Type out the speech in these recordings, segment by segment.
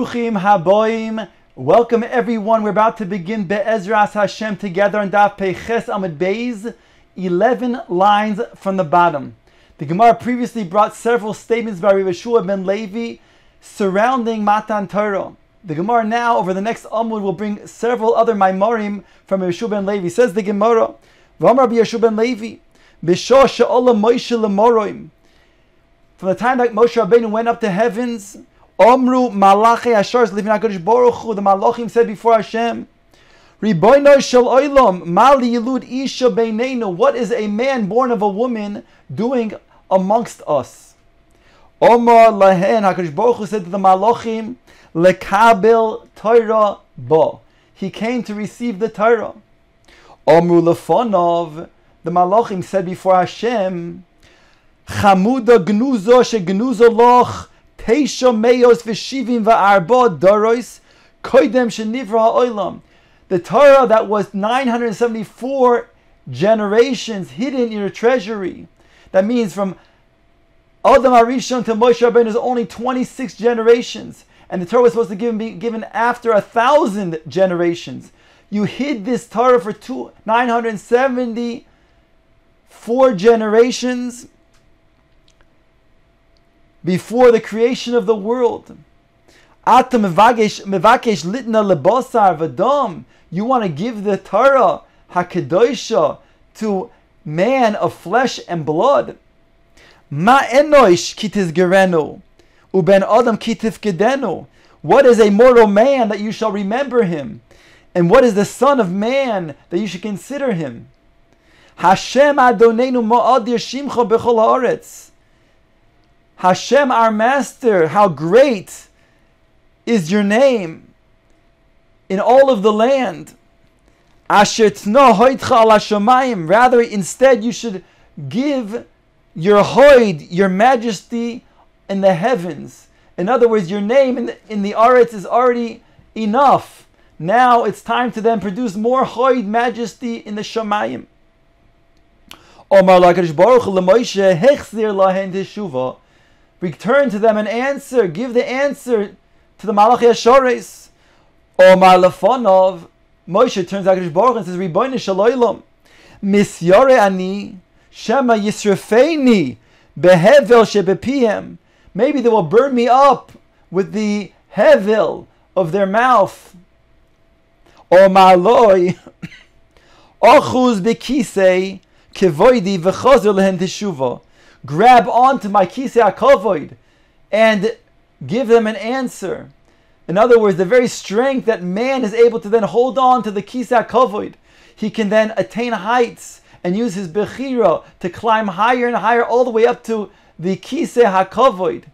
Bruchim Haboim. Welcome everyone. We're about to begin Be'ezras Hashem together on Daf Peiches Amud Beis, 11 lines from the bottom. The Gemara previously brought several statements by Rabbi Yeshua ben Levi surrounding Matan Torah. The Gemara now, over the next Amud, will bring several other Maimarim from Rabbi Yeshua ben Levi. Says the Gemara, V'amar Rabbi Yeshua ben Levi, B'shah she'ola Moshe l'moroim. From the time that Moshe Rabbeinu went up to heavens, Omru Malachi Hashar living HaKadosh Baruch Hu, the Malachim said before Hashem, Ribono shel Olam, Mali Yilud Isha Beinenu, what is a man born of a woman doing amongst us? Omar Lahen, HaKadosh Baruch Hu said to the Malachim, Lekabel Torah Bo. He came to receive the Torah. Omru Lefonov, the Malachim said before Hashem, Chamuda Gnuzo she Gnuzo Loch, Teisha Meyos v'shivim v'arba daros koidem shenivra ha'olam. The Torah that was 974 generations hidden in your treasury. That means from Adam Arishon to Moshe Rabbeinu is only 26 generations. And the Torah was supposed to be given after 1,000 generations. You hid this Torah for 974 generations before the creation of the world. Ata mevakesh litna lebasar v'dam. You want to give the Torah hakedosha to man of flesh and blood. Ma enosh kitizgerenu uben adam kitifkedenu. What is a mortal man that you shall remember him, and what is the son of man that you should consider him? Hashem Adonenu ma'adir shimcha b'chol haaretz. Hashem, our Master, how great is your name in all of the land. Asher tno hoidcha al hashamayim. Rather, instead, you should give your hoid, your majesty, in the heavens. In other words, your name in the Aretz is already enough. Now it's time to then produce more hoid, majesty in the shamayim. Omar l'Hakadosh Baruch Hu l'Moshe hechzir lahen teshuva. Return to them an answer. Give the answer to the Malachi Hashares. Omar Lefonov. Moshe turns to HaKadosh Baruch Hu and says, Ribono shel Olam, Misyare ani, Shema Yisrafeini, Behevel shebepiem. Maybe they will burn me up with the hevel of their mouth. Omar Loi, Ochuz bekisei, Kevoidi v'chazer lehen teshuva. Grab onto my kisei hakavod and give them an answer. In other words, the very strength that man is able to then hold on to the kisei hakavod, he can then attain heights and use his bechira to climb higher and higher all the way up to the kisei hakavod.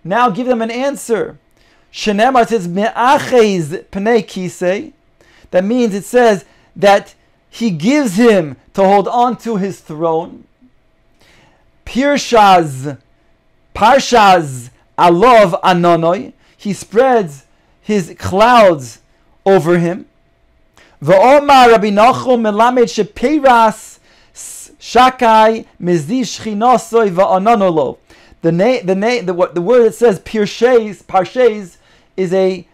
Now give them an answer. Shenemar says me'achiz pnei kisei. That means it says that he gives him to hold on to his throne. Parshaz alov anonoi. He spreads his clouds over him. V'omar Rabbi Nachum melamed shepeiras shakai meziv shchinosoi va'anonolo. The word that says Parshaz is an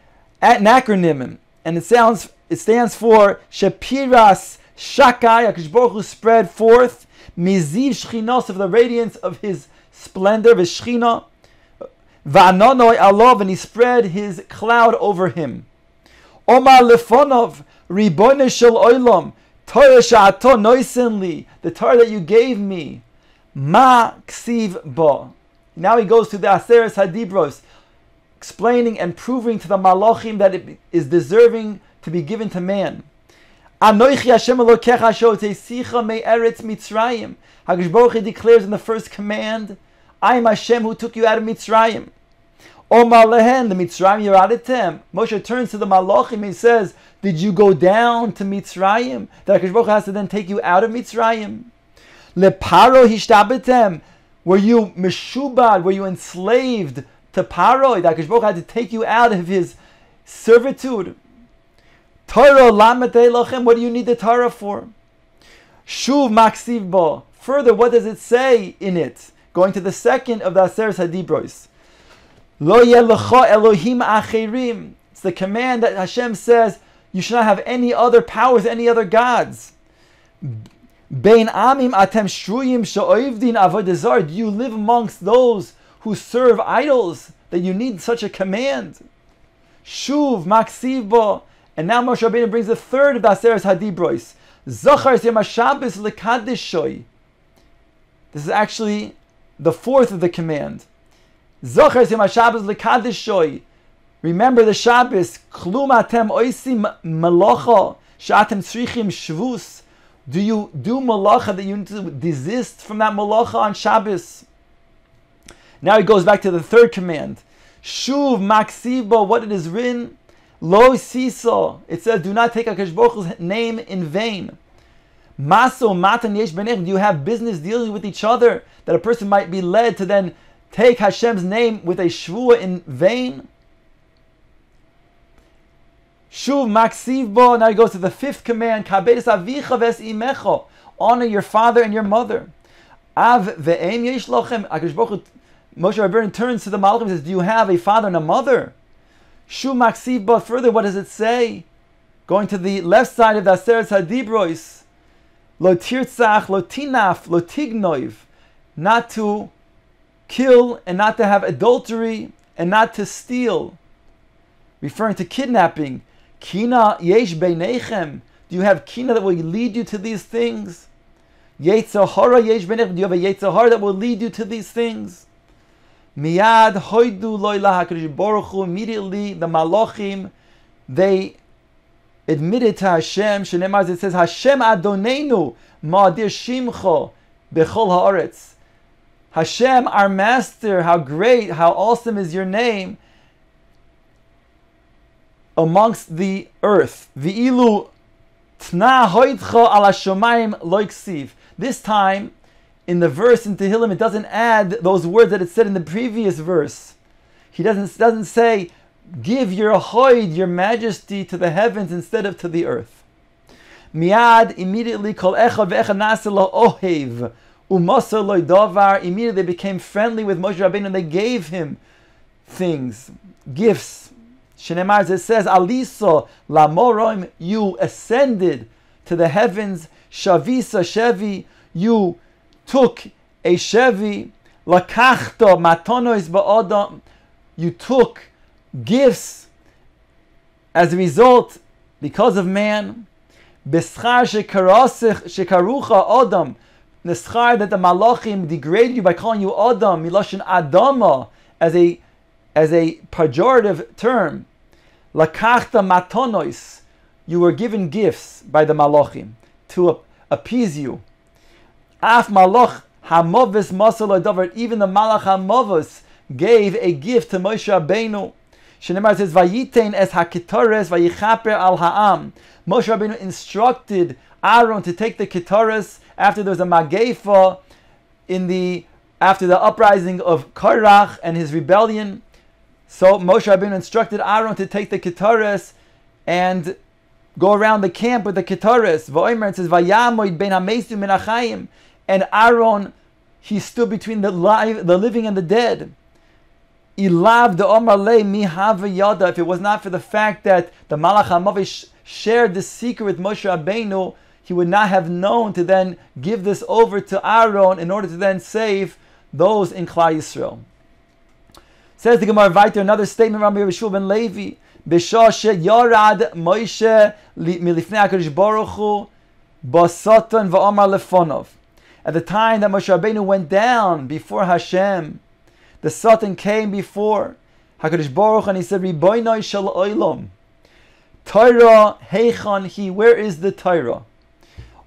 acronym, and it stands for Shepiras Shakai. HaKadosh Baruch Hu spread forth Miziv Shchinos, of the radiance of his splendor, V'Shchina, Va'anonoi alov, and he spread his cloud over him. Omar Lefonov, Ribono shel Olam, Torah she'ato noisen li, the Torah that you gave me, Ma ksiv bo. Now he goes to the Aseres Hadibros, explaining and proving to the Malachim that it is deserving to be given to man. Anoichi Hashem Elokecha asher hotzicha me'eretz Mitzrayim. HaKadosh Baruch Hu declares in the first command, I am Hashem who took you out of Mitzrayim. Omar lehen, the Mitzrayim yeradetem. Moshe turns to the Malachim and he says, did you go down to Mitzrayim? That HaKadosh Baruch Hu has to then take you out of Mitzrayim. Leparo hishtabetem. Were you meshubad? Were you enslaved to Paro? That HaKadosh Baruch Hu had to take you out of his servitude. Torah lametei lachem. What do you need the Torah for? Shuv maksiv bo. Further, what does it say in it? Going to the second of the Aseres Hadibros. Lo yeh lecha Elohim acherim. It's the command that Hashem says you should not have any other powers, any other gods. Bein amim atem shruyim she'oivdin avodah zarah. Do you live amongst those who serve idols that you need such a command? Shuv maksiv bo. And now Moshe Rabbeinu brings the third of the Aseres Hadibros. Zachar Yom HaShabbos lekadishoy. This is actually the fourth of the command. Zachar Yom HaShabbos lekadishoy. Remember the Shabbos. Klum atem oisim malacha she'atem tzrichim shvus. Do you do malacha that you need to desist from that malacha on Shabbos? Now he goes back to the third command. Shuv maksiba, what it is written. Lo siso. It says, do not take HaKadosh Baruch Hu's name in vain. Maso matan yesh benechem. Do you have business dealing with each other that a person might be led to then take Hashem's name with a shvuah in vain? Shuv maksiv bo. Now he goes to the fifth command. Kabedes avicha ves imecha. Honor your father and your mother. Av ve'em yesh lochem. HaKadosh Baruch Hu, Moshe Rabbeinu turns to the Malachim and says, do you have a father and a mother? Shuv maksiv bo. Further, what does it say? Going to the left side of the Aseres Hadibros. Lo tirtzach, lo tinaf, lo tignoiv. Not to kill and not to have adultery and not to steal. Referring to kidnapping. Kina yesh beinechem. Do you have kina that will lead you to these things? Yetzer hara yesh beinechem. Do you have a yetzer hara that will lead you to these things? Miyad hoidu loila HaKadosh Baruch Hu. Immediately the malachim, they admitted to Hashem. Shenemar, it says, Hashem Adonenu ma'adir shimcha bechol haaretz. Hashem, our master, how great, how awesome is your name amongst the earth. V'ilu tna hoidcha ala shomayim loiksiv. This time, in the verse in Tehillim, it doesn't add those words that it said in the previous verse. He doesn't say, give your hoid, your majesty, to the heavens instead of to the earth. Miad, immediately, kol echad ve'echad nasa lo ohev, umasa lo davar. Immediately they became friendly with Moshe Rabbeinu and they gave him things, gifts. Shenemar, it says, Alisa lamorim, you ascended to the heavens. Shavisa shevi, you took a shevi. Lakachta matonos ba'adam, you took gifts as a result because of man. Beschar shekarucha adam, the schar that the malachim degrade you by calling you adam, miloshin adama, as a pejorative term. Lakachta matonos, you were given gifts by the malachim to appease you. Af malach hamovis masal adavar, even the malach hamovos gave a gift to Moshe Rabbeinu. Shenemar says, Vayitein es hakitares vayichaper al ha'am. Moshe Rabbeinu instructed Aaron to take the kitaras after there was a magefa after the uprising of Korach and his rebellion. So Moshe Rabbeinu instructed Aaron to take the kitaras and go around the camp with the kitaras. V'omer, it says, Vayamoid ben hamesim min hachayim. And Aaron, he stood between the living and the dead. Ilav de Omar le mi hava yada. If it was not for the fact that the Malach HaMavish shared the secret with Moshe Rabbeinu, he would not have known to then give this over to Aaron in order to then save those in Klal Yisrael. Says the Gemara Vayter, another statement from Rabbi Yeshua ben Levi. B'shah yarad Moshe milifnei HaKadosh Baruch Hu basatan v'omar lefonov. At the time that Moshe Rabbeinu went down before Hashem, the Satan came before HaKadosh Baruch and he said, Riboinoi shel olam, Torah heichan hi, where is the Torah?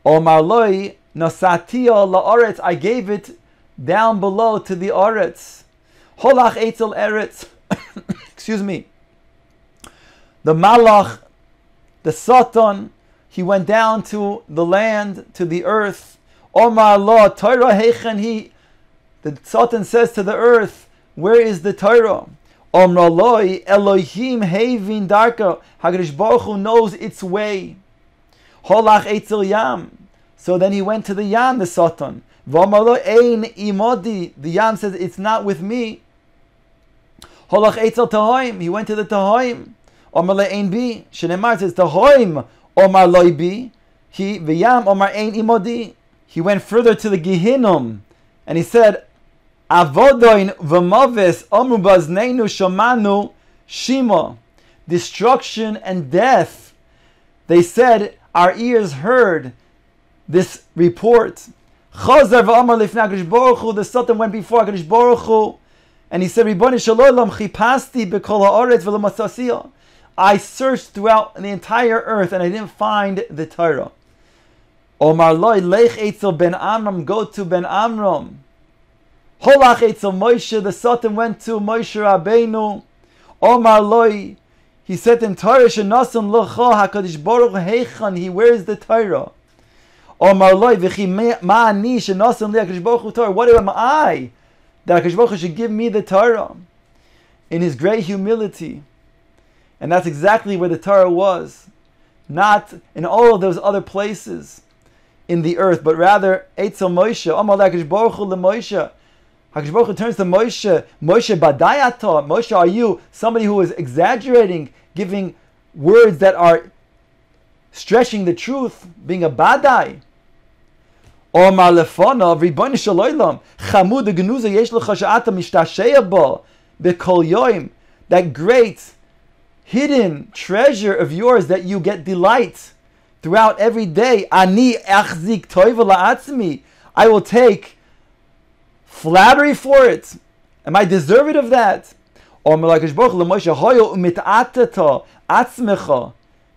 Omar loi nasatia la'aretz, I gave it down below to the aretz. Holach eitzel eretz. Excuse me. The malach, the Satan, he went down to the land, to the earth. Omar lo Torah heichan hi. The Satan says to the earth, where is the Torah? Omar loi Elohim hevin darka. HaKadosh Baruch Hu knows its way. Holach eitzel yam. So then he went to the yam, the Satan. V'omar lo ein imodi. The yam says, it's not with me. Holach Eitzel Tahoim. He went to the Tahoim. Omar le'ein bi. Shenemar says Tahoim Omar loy bi. He v'yam Omar ein imodi. He went further to the Gehinnom, and he said, Avodoin v'maves Omru bazneinu shamanu shima. Destruction and death. They said, our ears heard this report. Chazar v'amar lifnei HaKadosh Baruch Hu. The Sultan went before HaKadosh Baruch Hu, and he said, Ribono shel olam chipasti b'kol ha'aretz v'lo matzasiya. I searched throughout the entire earth and I didn't find the Torah. Omar loy lech etzel ben Amram. Go to ben Amram. Holach etzel Moshe. The Sultan went to Moshe Rabbeinu. Omar loy. He said to him, Torah shenasan locha HaKadosh Baruch Hu heichan. He wears the Torah. Omar loy v'chi ma'ani shenasan li HaKadosh Baruch Hu Torah. What am I that HaKadosh Baruch Hu should give me the Torah? In his great humility. And that's exactly where the Torah was. Not in all of those other places in the earth, but rather Eitzel Moshe. Omar HaKadosh Baruch Hu leMoshe. HaKadosh Baruch Hu turns to Moshe. Moshe badayata. Moshe, are you somebody who is exaggerating, giving words that are stretching the truth, being a badai? Omar lefanav Ribono shel olam chamud genuza yesh lecha she'ata mishtashea ba b'kol yoim. That great hidden treasure of yours that you get delight throughout every day. Ani achzik toiva la'atzmi. I will take flattery for it. Am I deserving of that? Omar HaKadosh Baruch Hu leMoshe hoyo umit'atata atzmecha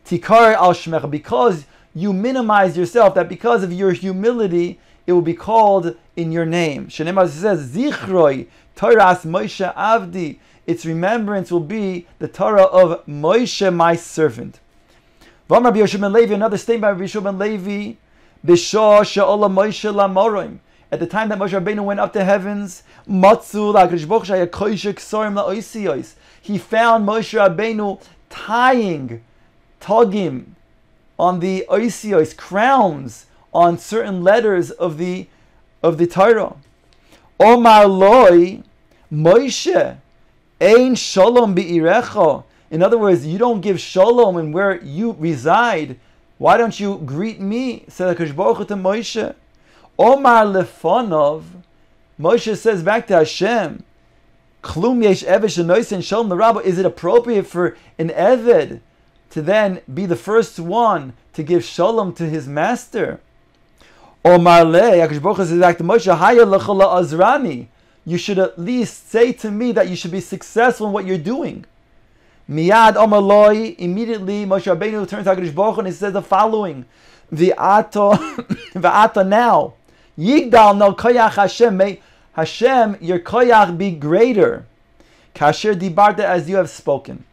tikar al shmecha. Because you minimize yourself, that because of your humility, it will be called in your name. Shenemar says, Zichroi Toras Moshe Avdi. Its remembrance will be the Torah of Moshe, my servant. V'amar Rabbi Yehoshua ben Levi, another statement by Rabbi Yehoshua ben Levi, B'shah she'ola Moshe lamorim. At the time that Moshe Rabbeinu went up to heavens, Matzu la'akadosh baruch hu hayakoishe k'sorim la'oisiyos. He found Moshe Rabbeinu tying, tugging on the oisiyos, crowns on certain letters of the Torah. Omar loy Moshe ein shalom bi'irecha. In other words, you don't give shalom in where you reside. Why don't you greet me? Said HaKadosh Baruch Hu to Moshe. Omar lefanov. Moshe says back to Hashem, Klum yesh eved shenoisen shalom l'rabba. Is it appropriate for an eved to then be the first one to give shalom to his master? Omar le, HaKadosh Baruch Hu says back to Moshe, Haya lecha la'azrani. You should at least say to me that you should be successful in what you're doing. Miyad Omar loy. Immediately Moshe Rabbeinu turns to HaKadosh Baruch Hu and he says the following: V'ata now, Yigdal no koyach Hashem. May Hashem, your koyach, be greater. Kasher dibarta, as you have spoken.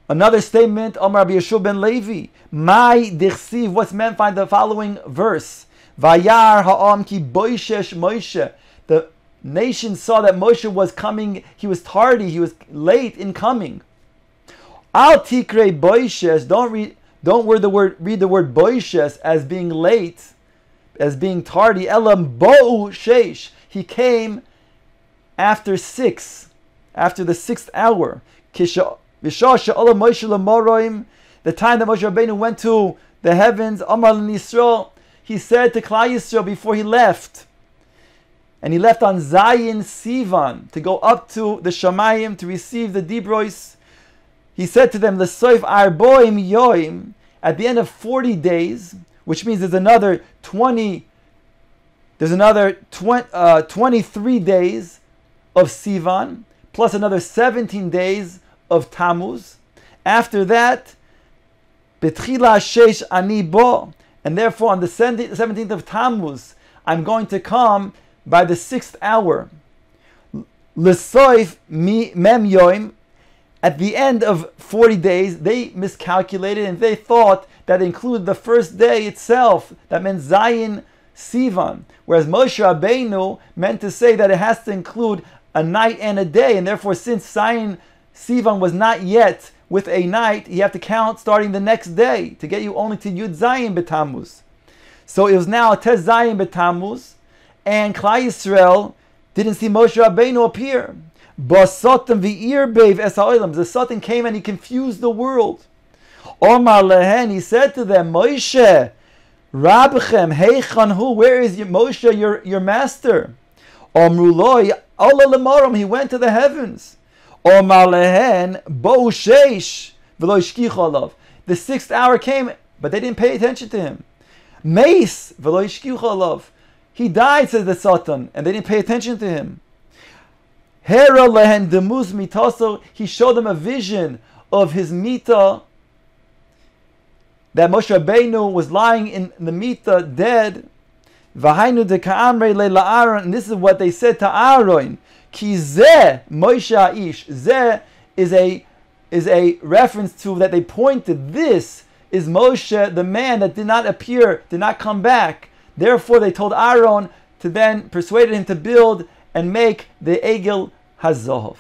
Another statement, Omar Rabbi Yehoshua ben Levi. Mai dichsiv. What's meant by the following verse? Vayar ha'am ki boishesh Moshe. The nation saw that Moshe was coming. He was tardy. He was late in coming. Al tikre boishes. Don't read the word boishes as being late, as being tardy. Elam bo'u sheish. He came after the 6th hour. The time that Moshe Rabbeinu went to the heavens, Amar l'Yisrael, he said to Klal Yisrael before he left, and he left on Zayin Sivan to go up to the Shamayim to receive the Dibrois. He said to them, L'soif arboim yoim, at the end of 40 days, which means there's another 23 days of Sivan, plus another 17 days of Tammuz. After that, Betchila Sheish Ani Bo, and therefore on the 17th of Tammuz, I'm going to come by the 6th hour. L'soif mem yoim. At the end of 40 days, they miscalculated and they thought that it included the first day itself. That meant Zayin Sivan. Whereas Moshe Rabbeinu meant to say that it has to include a night and a day. And therefore, since Zayin Sivan was not yet with a night, you have to count starting the next day to get you only to Yud Zayin B'Tammuz. So it was now Tez Zayin B'Tammuz, and Klal Yisrael didn't see Moshe Rabbeinu appear. Basatan v'irbev es ha'olam. The Satan came and he confused the world. Omar lehen, he said to them, Moshe, Rabchem, heichan hu, where is Moshe, your master? Omru loi, Allah lemaram, he went to the heavens. Omar lehen, bo sheish, v'lo ishkich alav. The 6th hour came, but they didn't pay attention to him. Meis, v'lo ishkich alav. He died, says the Satan, and they didn't pay attention to him. Hera lehen demuz mitaso, he showed them a vision of his mita, that Moshe Rabbeinu was lying in the mita, dead. V'hainu de ka'amrei le'la Aaron, and this is what they said to Aaron. Ki zeh Moshe ha'ish. Zeh is a reference to that they pointed. This is Moshe, the man that did not appear, did not come back. Therefore, they told Aaron to then persuade him to build and make the Egel Hazov.